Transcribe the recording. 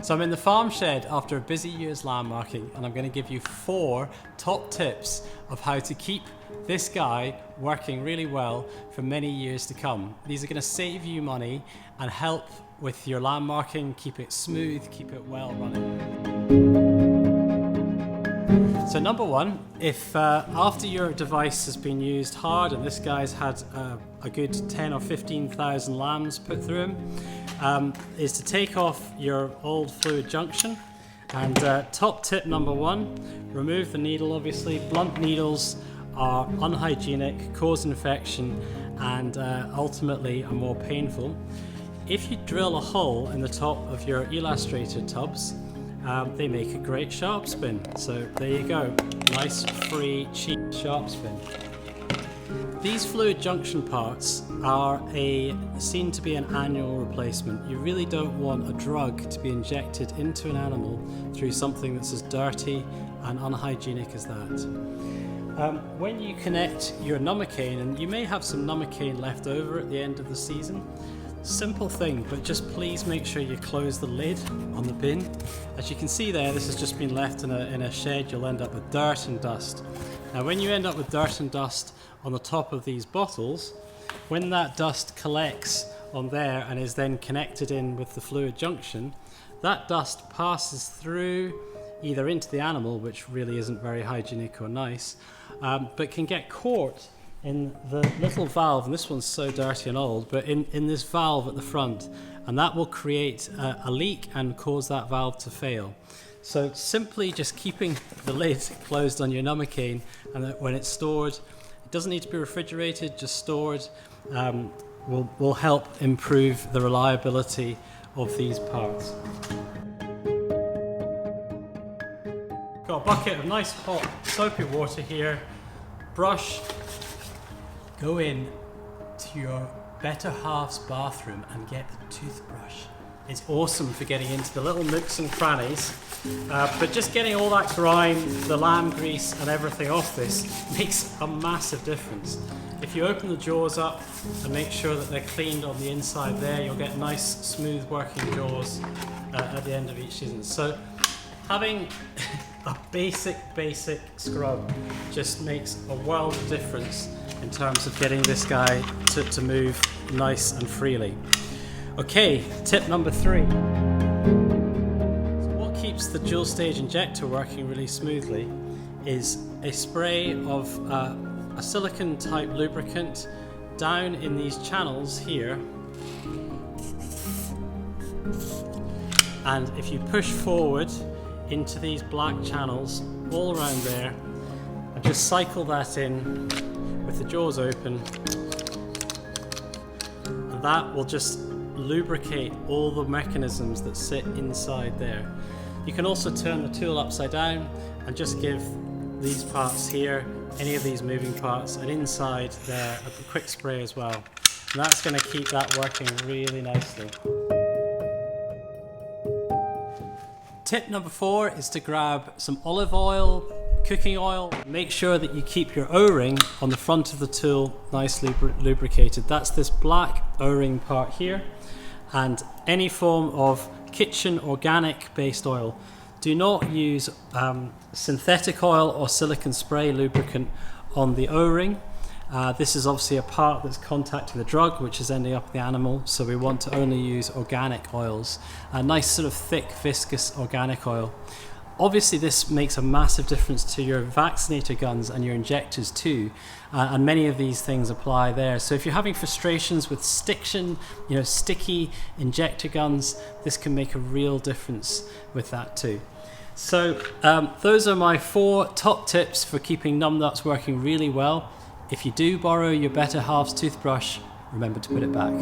So I'm in the farm shed after a busy year's landmarking, and I'm going to give you 4 top tips of how to keep this guy working really well for many years to come. These are going to save you money and help with your landmarking, keep it smooth, keep it well running. So number 1, if after your device has been used hard and this guy's had a good 10 or 15,000 lambs put through him, is to take off your old fluid junction. And top tip number 1, remove the needle. Obviously, blunt needles are unhygienic, cause infection, and ultimately are more painful. If you drill a hole in the top of your elastrator tubs, they make a great sharp spin. So there you go, nice, free, cheap sharp spin. These fluid junction parts are seen to be an annual replacement. You really don't want a drug to be injected into an animal through something that's as dirty and unhygienic as that. When you connect your NumOcaine, and you may have some NumOcaine left over at the end of the season, simple thing, but just please make sure you close the lid on the bin. As you can see there, this has just been left in a shed. You'll end up with dirt and dust. Now when you end up with dirt and dust on the top of these bottles, when that dust collects on there and is then connected in with the fluid junction, that dust passes through either into the animal, which really isn't very hygienic or nice, but can get caught in the little valve, and this one's so dirty and old, but in this valve at the front, and that will create a leak and cause that valve to fail. So simply just keeping the lid closed on your NumOcaine, and that when it's stored, it doesn't need to be refrigerated, just stored, will help improve the reliability of these parts. Got a bucket of nice hot soapy water here, brush. Go in to your better half's bathroom and get a toothbrush. It's awesome for getting into the little nooks and crannies, but just getting all that grime, the lamb grease and everything off this makes a massive difference. If you open the jaws up and make sure that they're cleaned on the inside there, you'll get nice smooth working jaws at the end of each season. So having a basic scrub just makes a world of difference in terms of getting this guy to move nice and freely. Okay, tip number 3. So what keeps the dual stage injector working really smoothly is a spray of a silicone type lubricant down in these channels here. And if you push forward into these black channels all around there and just cycle that in with the jaws open, and that will just lubricate all the mechanisms that sit inside there. You can also turn the tool upside down and just give these parts here, any of these moving parts, and inside there a quick spray as well. And that's going to keep that working really nicely. Tip number 4 is to grab some olive oil, cooking oil. Make sure that you keep your O-ring on the front of the tool nicely lubricated. That's this black O-ring part here, and any form of kitchen organic based oil. Do not use synthetic oil or silicone spray lubricant on the O-ring. This is obviously a part that's contacting the drug, which is ending up in the animal, so we want to only use organic oils. A nice sort of thick, viscous organic oil. Obviously this makes a massive difference to your vaccinator guns and your injectors too, and many of these things apply there. So if you're having frustrations with sticky injector guns, this can make a real difference with that too. So those are my 4 top tips for keeping Numnuts working really well. If you do borrow your better half's toothbrush, remember to put it back.